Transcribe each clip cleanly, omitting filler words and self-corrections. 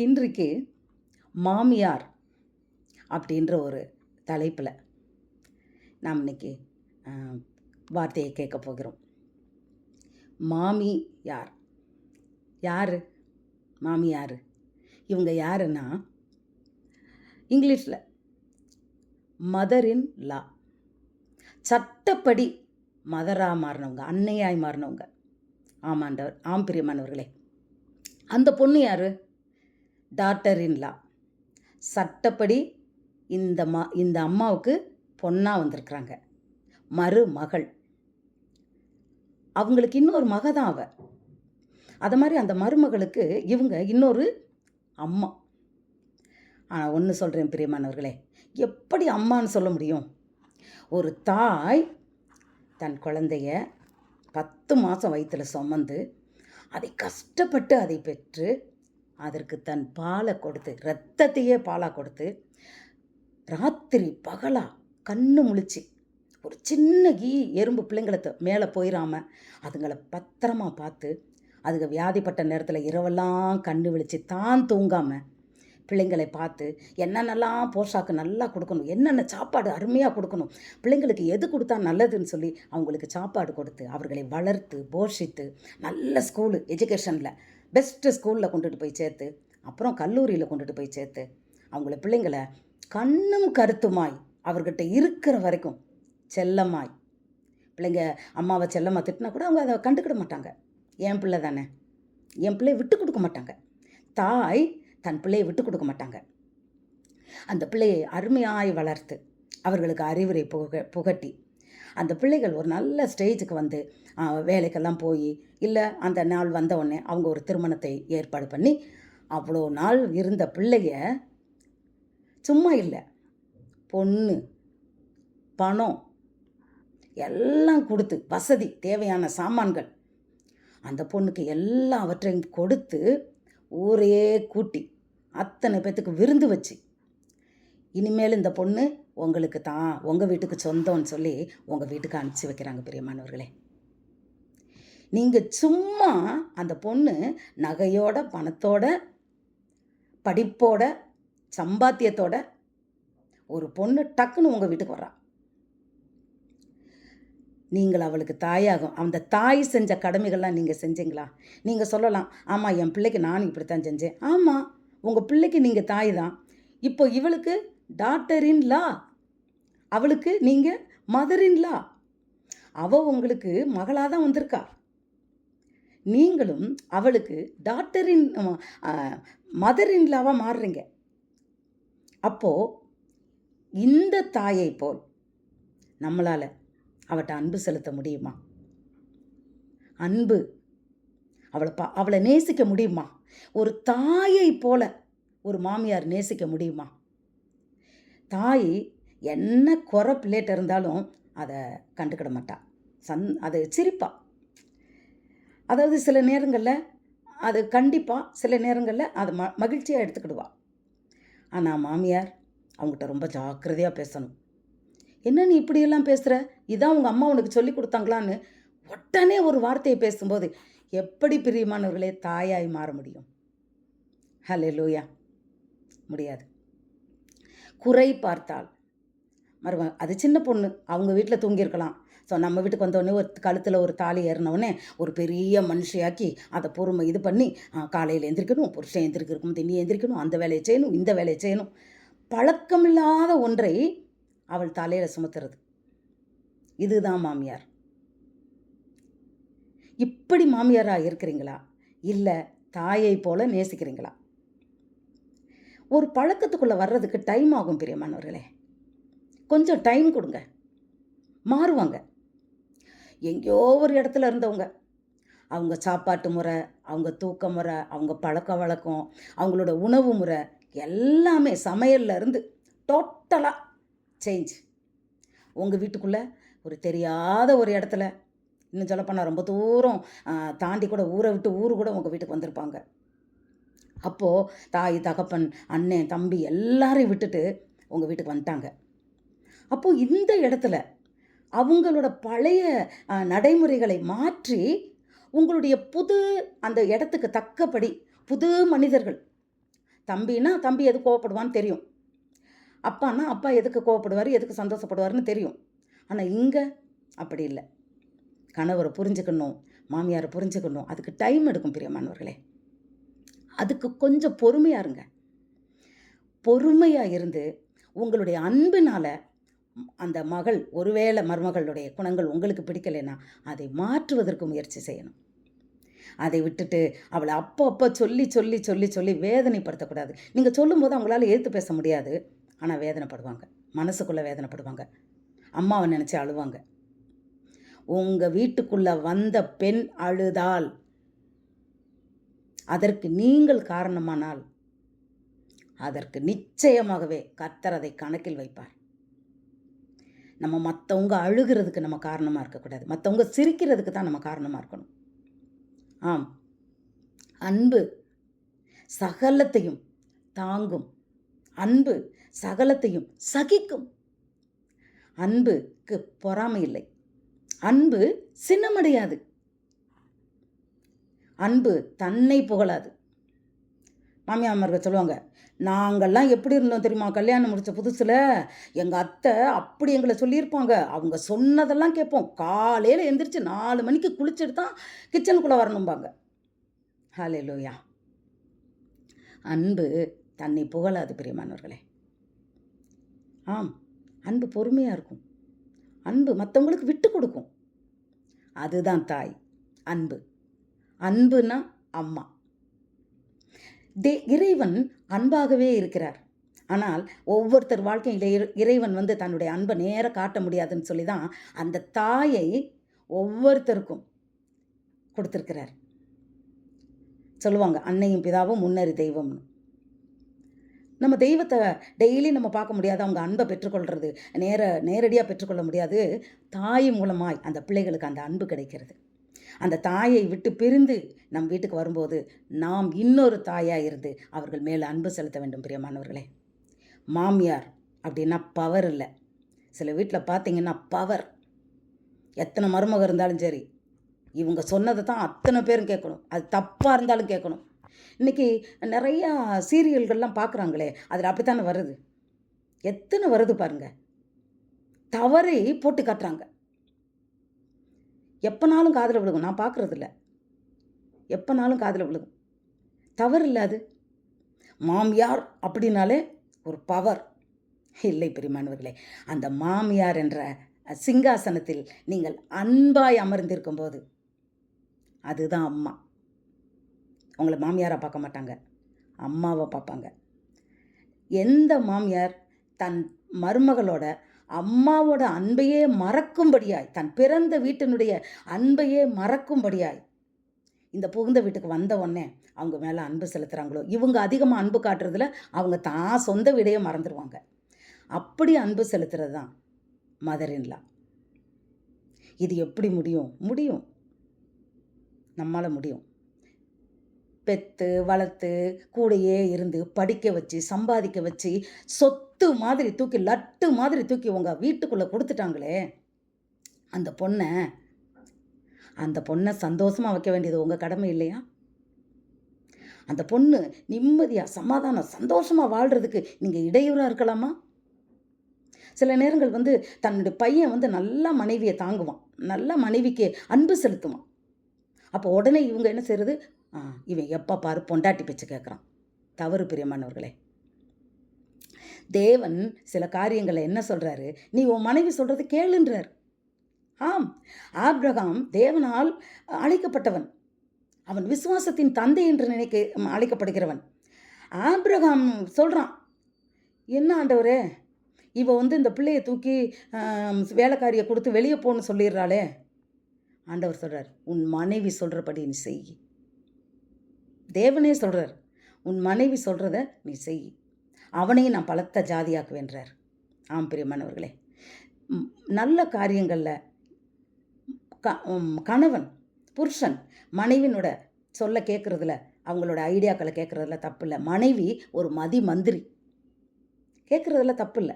இன்றைக்கு மாமியார் அப்படின்ற ஒரு தலைப்பில் நாம் இன்னைக்கு வார்த்தையை கேட்க போகிறோம். மாமி யார்? யார் மாமி? யார் இவங்க? யாருன்னா, இங்கிலீஷில் மதர் இன் லா. சட்டப்படி மதராக மாறினவங்க, அன்னையாய் மாறினவங்க. ஆமாண்டவர், ஆம் பிரியமானவர்களே. அந்த பொண்ணு யார்? டாட்டர் இன் லா. சட்டப்படி இந்த அம்மாவுக்கு பொண்ணாக வந்திருக்கிறாங்க, மருமகள். அவங்களுக்கு இன்னொரு மக தான் அவ. அது மாதிரி அந்த மருமகளுக்கு இவங்க இன்னொரு அம்மா. ஆனால் ஒன்று சொல்கிறேன் பிரியமானவர்களே, எப்படி அம்மான்னு சொல்ல முடியும்? ஒரு தாய் தன் குழந்தைய 10 மாதம் வயிற்றில் சுமந்து அதை கஷ்டப்பட்டு அதை பெற்று அதற்கு தன் பாலை கொடுத்து, இரத்தத்தையே பாலாக கொடுத்து, ராத்திரி பகலாக கண்ணு முழிச்சு ஒரு சின்ன எறும்பு பிள்ளைங்களை மேலே போயிடாமல் அதுங்களை பத்திரமா பார்த்து, அதுக்கு வியாதிப்பட்ட நேரத்தில் இரவெல்லாம் கண்ணு விழித்து தான் தூங்காமல் பிள்ளைங்களை பார்த்து என்னென்னலாம் போஷாக்கு நல்லா கொடுக்கணும், என்னென்ன சாப்பாடு அருமையாக கொடுக்கணும், பிள்ளைங்களுக்கு எது கொடுத்தா நல்லதுன்னு சொல்லி அவங்களுக்கு சாப்பாடு கொடுத்து அவர்களை வளர்த்து போஷித்து நல்ல ஸ்கூலு எஜுகேஷனில் பெஸ்ட்டு ஸ்கூலில் கொண்டுட்டு போய் சேர்த்து, அப்புறம் கல்லூரியில் கொண்டுட்டு போய் சேர்த்து அவங்கள பிள்ளைங்களை கண்ணும் கருத்துமாய் அவர்கிட்ட இருக்கிற வரைக்கும் செல்லமாய், பிள்ளைங்க அம்மாவை செல்லமாக திட்டினா கூட அவங்க அதை கண்டுக்கிட மாட்டாங்க. என் பிள்ளை தானே, என் பிள்ளையை விட்டு கொடுக்க மாட்டாங்க. தாய் தன் பிள்ளையை விட்டு கொடுக்க மாட்டாங்க. அந்த பிள்ளையை அருமையாய் வளர்த்து அவர்களுக்கு அறிவுரை புகட்டி அந்த பிள்ளைகள் ஒரு நல்ல ஸ்டேஜுக்கு வந்து வேலைக்கெல்லாம் போய், இல்லை அந்த நாள் வந்த உடனே அவங்க ஒரு திருமணத்தை ஏற்பாடு பண்ணி அவ்வளோ நாள் இருந்த பிள்ளைய சும்மா இல்லை, பொண்ணு பணம் எல்லாம் கொடுத்து, வசதி தேவையான சாமான்கள் அந்த பொண்ணுக்கு எல்லாவற்றையும் கொடுத்து, ஊரையே கூட்டி அத்தனை பேத்துக்கு விருந்து வச்சு, இனிமேல் இந்த பொண்ணு உங்களுக்கு தான், உங்கள் வீட்டுக்கு சொந்தம்னு சொல்லி உங்கள் வீட்டுக்கு அனுப்பிச்சி வைக்கிறாங்க. பிரியமானவர்களே, நீங்கள் சும்மா அந்த பொண்ணு நகையோட பணத்தோட படிப்போட சம்பாத்தியத்தோட ஒரு பொண்ணு டக்குன்னு உங்கள் வீட்டுக்கு வர்றா. நீங்கள் அவளுக்கு தாயாகும். அந்த தாய் செஞ்ச கடமைகள்லாம் நீங்கள் செஞ்சீங்களா? நீங்கள் சொல்லலாம், ஆமாம் என் பிள்ளைக்கு நான் இப்படித்தான் செஞ்சேன். ஆமாம், உங்கள் பிள்ளைக்கு நீங்கள் தாய் தான். இப்போ இவளுக்கு டாட்டர் இன் லா, அவளுக்கு நீங்கள் மதர் இன் லா. அவள் உங்களுக்கு மகளாக தான் வந்திருக்கா. நீங்களும் அவளுக்கு டாட்டர் இன் மதர் இன் லாவாக மாறுறீங்க. அப்போது இந்த தாயை போல் நம்மளால் அவட்ட அன்பு செலுத்த முடியுமா? அன்பு அவளை நேசிக்க முடியுமா? ஒரு தாயை போல ஒரு மாமியார் நேசிக்க முடியுமா? தாய் என்ன குறை பிள்ளைகிட்ட இருந்தாலும் அதை கண்டுக்கிட மாட்டா, அதை சிரிப்பா. அதாவது சில நேரங்களில் அது கண்டிப்பாக, சில நேரங்களில் அது மகிழ்ச்சியாக எடுத்துக்கிடுவா. ஆனால் மாமியார் அவங்ககிட்ட ரொம்ப ஜாக்கிரதையாக பேசணும். என்ன நீ இப்படியெல்லாம் பேசுகிற, இதான் உங்கள் அம்மா உனக்கு சொல்லி கொடுத்தாங்களான்னு உடனே ஒரு வார்த்தையை பேசும்போது எப்படி பிரியமானவர்களே தாயாய் மாற முடியும்? ஹல்லேலூயா, முடியாது. குறை பார்த்தால் அது சின்ன பொண்ணு, அவங்க வீட்டில் தூங்கியிருக்கலாம். ஸோ நம்ம வீட்டுக்கு வந்தோடனே ஒரு கழுத்தில் ஒரு தாலி ஏறினவுடனே ஒரு பெரிய மனுஷியாக்கி அதை பொறுமை இது பண்ணி, காலையில் எந்திரிக்கணும், புருஷன் எந்திரிக்கணும், நீ எந்திரிக்கணும், அந்த வேலையை செய்யணும், இந்த வேலையை செய்யணும், பழக்கமில்லாத ஒன்றை அவள் தலையில் சுமத்துறது. இதுதான் மாமியார். இப்படி மாமியாராக இருக்கிறீங்களா? இல்லை தாயை போல நேசிக்கிறீங்களா? ஒரு பழக்கத்துக்குள்ளே வர்றதுக்கு டைம் ஆகும் பிரியமானவர்களே. கொஞ்சம் டைம் கொடுங்க, மாறுவாங்க. எங்கேயோ ஒரு இடத்துல இருந்தவங்க, அவங்க சாப்பாட்டு முறை, அவங்க தூக்க முறை, அவங்க பழக்க வழக்கம், அவங்களோட உணவு முறை எல்லாமே சமையல்ல இருந்து டோட்டலாக சேஞ்ச். உங்கள் வீட்டுக்குள்ளே ஒரு தெரியாத ஒரு இடத்துல, இன்னும் சொல்லப்போனால் ரொம்ப தூரம் தாண்டி கூட, ஊரை விட்டு ஊரு கூட உங்கள் வீட்டுக்கு வந்திருப்பாங்க. அப்போது தாய் தகப்பன் அண்ணன் தம்பி எல்லாரையும் விட்டுட்டு உங்கள் வீட்டுக்கு வந்துட்டாங்க. அப்போது இந்த இடத்துல அவங்களோட பழைய நடைமுறைகளை மாற்றி உங்களுடைய புது அந்த இடத்துக்கு தக்கபடி புது மனிதர்கள் தம்பின்னா தம்பி எது கோவப்படுவான்னு தெரியும். அப்பான்னா அப்பா எதுக்கு கோவப்படுவார், எதுக்கு சந்தோஷப்படுவார்னு தெரியும். ஆனால் இங்கே அப்படி இல்லை. கணவரை புரிஞ்சுக்கணும், மாமியாரை புரிஞ்சுக்கணும். அதுக்கு டைம் எடுக்கும் பிரியமானவர்களே. அதுக்கு கொஞ்சம் பொறுமையாக இருங்க. பொறுமையாக இருந்து உங்களுடைய அன்பினால் அந்த மகள், ஒருவேளை மருமகளுடைய குணங்கள் உங்களுக்கு பிடிக்கலைன்னா அதை மாற்றுவதற்கு முயற்சி செய்யணும். அதை விட்டுட்டு அவளை அப்போ சொல்லி சொல்லி சொல்லி சொல்லி வேதனைப்படுத்தக்கூடாது. நீங்கள் சொல்லும்போது அவங்களால எதிர்த்து பேச முடியாது, ஆனால் வேதனைப்படுவாங்க, மனசுக்குள்ளே வேதனைப்படுவாங்க, அம்மாவை நினச்சி அழுவாங்க. உங்கள் வீட்டுக்குள்ளே வந்த பெண் அழுதால், அதற்கு நீங்கள் காரணமானால், அதற்கு நிச்சயமாகவே கர்த்தர் அதை கணக்கில் வைப்பார். நம்ம மற்றவங்க அழுகிறதுக்கு நம்ம காரணமாக இருக்கக்கூடாது, மற்றவங்க சிரிக்கிறதுக்கு தான் நம்ம காரணமாக இருக்கணும். ஆம், அன்பு சகலத்தையும் தாங்கும், அன்பு சகலத்தையும் சகிக்கும். அன்புக்கு பொறாமை இல்லை, அன்பு சின்னமடையாது, அன்பு தன்னை புகழாது. மாமியாமர்கள் சொல்லுவாங்க, நாங்கள்லாம் எப்படி இருந்தோம் தெரியுமா, கல்யாணம் முடித்த புதுசில் எங்கள் அத்தை அப்படி எங்களை சொல்லியிருப்பாங்க, அவங்க சொன்னதெல்லாம் கேட்போம், காலையில் எந்திரிச்சு 4 மணிக்கு குளிச்சுட்டு தான் கிச்சனுக்குள்ளே வரணும்பாங்க. ஹல்லேலூயா. அன்பு தன்னை புகழாது பிரியமானவர்களே. ஆம், அன்பு பொறுமையாக இருக்கும், அன்பு மற்றவங்களுக்கு விட்டு கொடுக்கும். அதுதான் தாய் அன்பு. அன்புனா அம்மா. இறைவன் அன்பாகவே இருக்கிறார். ஆனால் ஒவ்வொருத்தர் வாழ்க்கையில் இறைவன் தன்னுடைய அன்பை நேர காட்ட முடியாதுன்னு சொல்லி தான் அந்த தாயை ஒவ்வொருத்தருக்கும் கொடுத்துருக்கிறார். சொல்லுவாங்க, அன்னையும் பிதாவும் முன்னறி தெய்வம்னு. நம்ம தெய்வத்தை டெய்லி நம்ம பார்க்க முடியாது, அவங்க அன்பை பெற்றுக்கொள்கிறது நேரடியாக பெற்றுக்கொள்ள முடியாது. தாய் மூலமாய் அந்த பிள்ளைகளுக்கு அந்த அன்பு கிடைக்கிறது. அந்த தாயை விட்டு பிரிந்து நம் வீட்டுக்கு வரும்போது நாம் இன்னொரு தாயாக இருந்து அவர்கள் மேலே அன்பு செலுத்த வேண்டும் பிரியமானவர்களே. மாமியார் அப்படின்னா பவர் இல்லை. சில வீட்டில் பார்த்தீங்கன்னா பவர். எத்தனை மருமக இருந்தாலும் சரி, இவங்க சொன்னதை தான் அத்தனை பேரும் கேட்கணும், அது தப்பாக இருந்தாலும் கேட்கணும். இன்றைக்கி நிறையா சீரியல்கள்லாம் பார்க்குறாங்களே, அதில் அப்படித்தானே வருது. எத்தனை வருது பாருங்கள், தவறை போட்டு காட்டுறாங்க. எப்போனாலும் காதில் விழுகும், நான் பார்க்குறதில்ல, எப்போனாலும் காதில் விழுகும். தவறு இல்லை அது. மாமியார் அப்படின்னாலே ஒரு பவர் இல்லை பிரியமானவர்களே. அந்த மாமியார் என்ற சிங்காசனத்தில் நீங்கள் அன்பாய் அமர்ந்திருக்கும் போது அதுதான் அம்மா. உங்களை மாமியாராக பார்க்க மாட்டாங்க, அம்மாவை பார்ப்பாங்க. எந்த மாமியார் தன் மருமகளோட அம்மாவோட அன்பையே மறக்கும்படியாய், தன் பிறந்த வீட்டினுடைய அன்பையே மறக்கும்படியாய் இந்த புகுந்த வீட்டுக்கு வந்த உடனே அவங்க மேலே அன்பு செலுத்துகிறாங்களோ, இவங்க அதிகமாக அன்பு காட்டுறதுல அவங்க தான் சொந்த வீடையே மறந்துடுவாங்க. அப்படி அன்பு செலுத்துறது தான் மதர்-இன்-லா. இது எப்படி முடியும்? முடியும், நம்மளால் முடியும். பெற்று வளர்த்து கூடையே இருந்து படிக்க வச்சு சம்பாதிக்க வச்சு சொத்து மாதிரி தூக்கி லட்டு மாதிரி தூக்கி உங்கள் வீட்டுக்குள்ளே கொடுத்துட்டாங்களே, அந்த பொண்ணை சந்தோஷமாக வைக்க வேண்டியது உங்கள் கடமை இல்லையா? அந்த பொண்ணு நிம்மதியாக சமாதானம் சந்தோஷமாக வாழ்கிறதுக்கு நீங்கள் இடையூறாக இருக்கலாமா? சில நேரங்கள் தன்னுடைய பையன் நல்ல மனைவியை தாங்குவான், நல்ல மனைவிக்கு அன்பு செலுத்துவான். அப்போ உடனே இவங்க என்ன செய்கிறது, இவன் எப்போ பாரு பொண்டாட்டி பேச்சு கேட்குறான். தவறு பிரியமானவர்களே. தேவன் சில காரியங்களை என்ன சொல்கிறாரு, நீ உன் மனைவி சொல்கிறது கேளுன்றார். ஆம், ஆபிரகாம் தேவனால் அழைக்கப்பட்டவன், அவன் விசுவாசத்தின் தந்தை என்று அழைக்கப்படுகிறவன். ஆபிரகாம் சொல்கிறான், என்ன ஆண்டவரே, இவ இந்த பிள்ளையை தூக்கி வேலைக்காரியை கொடுத்து வெளியே போன்னு சொல்லிடுறாளே. ஆண்டவர் சொல்கிறார், உன் மனைவி சொல்கிறபடி நீ செய். தேவனே சொல்கிறார், உன் மனைவி சொல்கிறத நீ செய், அவனையும் நான் பலத்த ஜாதியாக்குவேன்றார். ஆம் பிரியமானவர்களே, நல்ல காரியங்களில் கணவன் புருஷன் மனைவினோட சொல்ல கேட்குறதுல, அவங்களோட ஐடியாக்களை கேட்குறதுல தப்பு இல்லை. மனைவி ஒரு மந்திரி, கேட்குறதுல தப்பு இல்லை.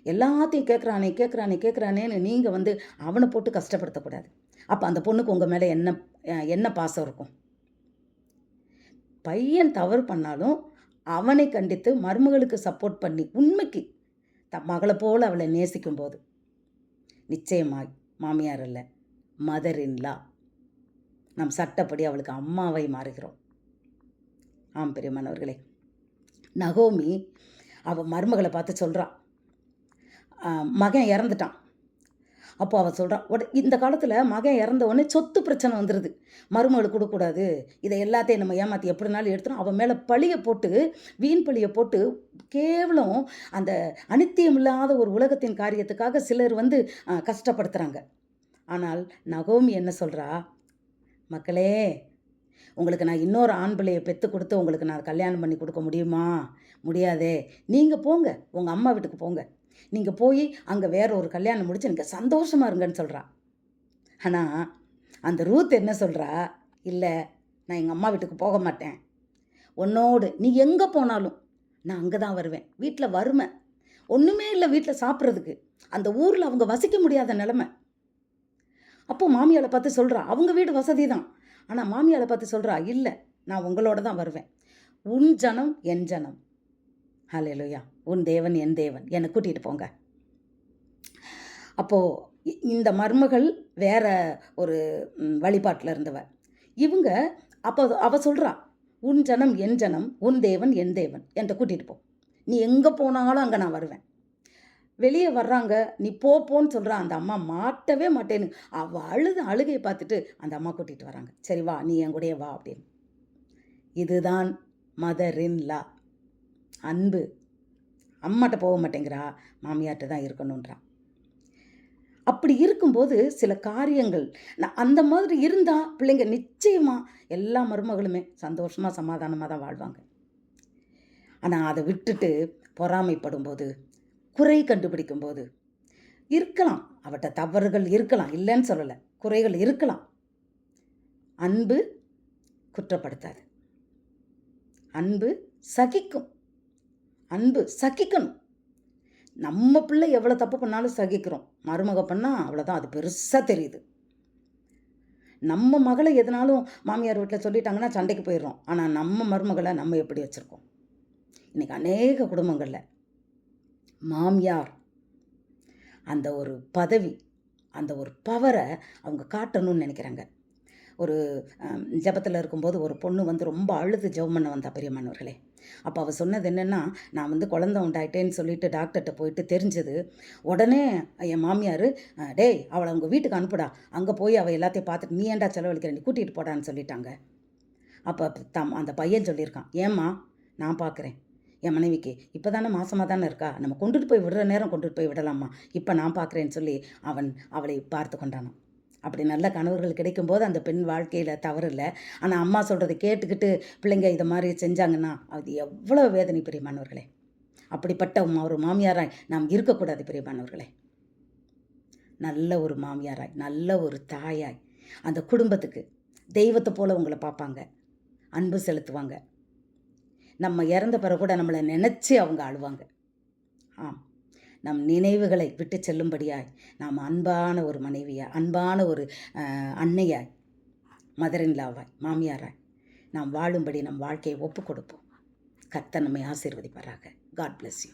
எல்லாத்தையும் கேட்குறானேன்னு நீங்கள் அவனை போட்டு கஷ்டப்படுத்தக்கூடாது. அப்போ அந்த பொண்ணுக்கு உங்கள் மேலே என்ன பாசம் இருக்கும்? பையன் தவறு பண்ணாலும் அவனை கண்டித்து மருமகளுக்கு சப்போர்ட் பண்ணி உண்மைக்கு மகளை போல் அவளை நேசிக்கும் போது நிச்சயமாய் மாமியார் அல்ல, மதர் இன் லா, நம் சட்டப்படி அவளுக்கு அம்மாவை மாறுகிறோம். ஆம் பிரியமானவர்களே, நகோமி அவள் மருமகளை பார்த்து சொல்கிறான், மகன் இறந்துட்டான். அப்போ அவள் சொல்கிறான், இந்த காலத்தில் மகன் இறந்த உடனே சொத்து பிரச்சனை வந்துடுது, மருமகளுக்கு கொடுக்கக்கூடாது, இதை எல்லாத்தையும் நம்ம ஏமாற்றி எப்படினாலும் எடுத்துடும். அவன் மேலே பழியை போட்டு, வீண் பழியை போட்டு, கேவலம் அந்த அனித்தியம் இல்லாத ஒரு உலகத்தின் காரியத்துக்காக சிலர் கஷ்டப்படுத்துகிறாங்க. ஆனால் நகோமி என்ன சொல்கிறா, மக்களே, உங்களுக்கு நான் இன்னொரு ஆண் பிள்ளையை பெற்று கொடுத்து உங்களுக்கு நான் கல்யாணம் பண்ணி கொடுக்க முடியுமா? முடியாதே. நீங்கள் போங்க, உங்கள் அம்மா வீட்டுக்கு போங்க, நீங்கள் போய் அங்கே வேற ஒரு கல்யாணம் முடிச்சு நீங்கள் சந்தோஷமாக இருங்கன்னு சொல்கிறா. ஆனால் அந்த ரூத் என்ன சொல்கிறா, இல்லை, நான் எங்கள் அம்மா வீட்டுக்கு போக மாட்டேன், உன்னோடு நீ எங்கே போனாலும் நான் அங்கே தான் வருவேன். வீட்டில் வறுமை, ஒன்றுமே இல்லை வீட்டில் சாப்பிட்றதுக்கு, அந்த ஊரில் அவங்க வசிக்க முடியாத நிலமை. அப்போது மாமியாரை பார்த்து சொல்கிறா, அவங்க வீடு வசதி தான், ஆனால் மாமியாரை பார்த்து சொல்கிறா, இல்லை, நான் உங்களோட தான் வருவேன், உன் ஜனம் என் ஜனம், ஹல்லேலூயா, உன் தேவன் என் தேவன், என்னை கூட்டிகிட்டு போங்க. அப்போது இந்த மருமகள் வேற ஒரு வழிபாட்டில் இருந்தவ, இவங்க அப்போ அவள் சொல்கிறா, உன் ஜனம் என் ஜனம், உன் தேவன் என் தேவன், என்னை கூட்டிகிட்டு போ, நீ எங்கே போனாலும் அங்கே நான் வருவேன். வெளியே வர்றாங்க, நீ போன்னு சொல்கிறா. அந்த அம்மா மாட்டவே மாட்டேன்னு அவள் அழுகையை பார்த்துட்டு அந்த அம்மா கூட்டிகிட்டு வராங்க. சரி வா, நீ என் கூடயே வா அப்படின்னு. இதுதான் மதர் இன் லா, அன்பு. அம்மாட்ட போக மாட்டேங்கிறா, மாமியார்ட்ட தான் இருக்கணுன்றா. அப்படி இருக்கும்போது சில காரியங்கள் அந்த மாதிரி இருந்தால் பிள்ளைங்க நிச்சயமாக எல்லா மருமகளுமே சந்தோஷமாக சமாதானமாக தான் வாழ்வாங்க. ஆனால் அதை விட்டுட்டு பொறாமைப்படும் போது, குறை கண்டுபிடிக்கும் போது, இருக்கலாம் அவட்ட தவறுகள் இருக்கலாம், இல்லைன்னு சொல்லலை, குறைகள் இருக்கலாம், அன்பு குற்றப்படுத்தாது, அன்பு சகிக்கும், அன்பு சகிக்கணும். நம்ம பிள்ளை எவ்வளோ தப்பு பண்ணாலும் சகிக்கிறோம், மருமக பண்ணால் அவ்வளோதான், அது பெருசாக தெரியுது. நம்ம மகளை எதனாலும் மாமியார் வீட்டில் சொல்லிட்டாங்கன்னா சண்டைக்கு போயிடுறோம். ஆனால் நம்ம மருமகளை நம்ம எப்படி வச்சுருக்கோம்? இன்றைக்கி அநேக குடும்பங்களில் மாமியார் அந்த ஒரு பதவி, அந்த ஒரு பவரை அவங்க காட்டணும்னு நினைக்கிறாங்க. ஒரு ஜபத்தில் இருக்கும்போது ஒரு பொண்ணு ரொம்ப அழுது ஜெபம் பண்ண வந்தா பெரியம்மானவர்களே. அப்போ அவள் சொன்னது என்னென்னா, நான் குழந்தை உண்டாயிட்டேன்னு சொல்லிட்டு டாக்டர்கிட்ட போயிட்டு தெரிஞ்சது. உடனே என் மாமியார், டேய் அவளை அவங்க வீட்டுக்கு அனுப்புடா, அங்கே போய் அவள் எல்லாத்தையும் பார்த்துட்டு நீ ஏன்டா செலவழிக்கிற, நீ கூட்டிகிட்டு போடான்னு சொல்லிட்டாங்க. அப்போ அந்த பையன் சொல்லியிருக்கான், ஏம்மா நான் பார்க்குறேன், என் மனைவிக்கு இப்போ தானே மாசமாக தானே இருக்கா, நம்ம கொண்டுட்டு போய் விடுற நேரம் கொண்டுட்டு போய் விடலாமா, இப்போ நான் பார்க்குறேன்னு சொல்லி அவளை பார்த்து கொண்டானான். அப்படி நல்ல கணவர்கள் கிடைக்கும்போது அந்த பெண் வாழ்க்கையில் தவறு இல்லை. ஆனால் அம்மா சொல்கிறத கேட்டுக்கிட்டு பிள்ளைங்க இதை மாதிரி செஞ்சாங்கன்னா அது எவ்வளோ வேதனை பிரியமானவர்களே. அப்படிப்பட்ட ஒரு மாமியாராய் நாம் இருக்கக்கூடாது பிரியமானவர்களே. நல்ல ஒரு மாமியாராய், நல்ல ஒரு தாயாய், அந்த குடும்பத்துக்கு தெய்வத்தை போல் உங்களை பார்ப்பாங்க, அன்பு செலுத்துவாங்க. நம்ம இறந்த பிறகு கூட நம்மளை நினச்சி அவங்க அழுவாங்க. ஆம், நம் நினைவுகளை விட்டு செல்லும்படியாய் நாம் அன்பான ஒரு மனைவியாய், அன்பான ஒரு அன்னையாய், மதரின்லாவாய், மாமியாராய் நாம் வாழும்படி நம் வாழ்க்கையை ஒப்பு கொடுப்போம். கர்த்தர் நம்மை ஆசீர்வதிப்பாராக. God bless you.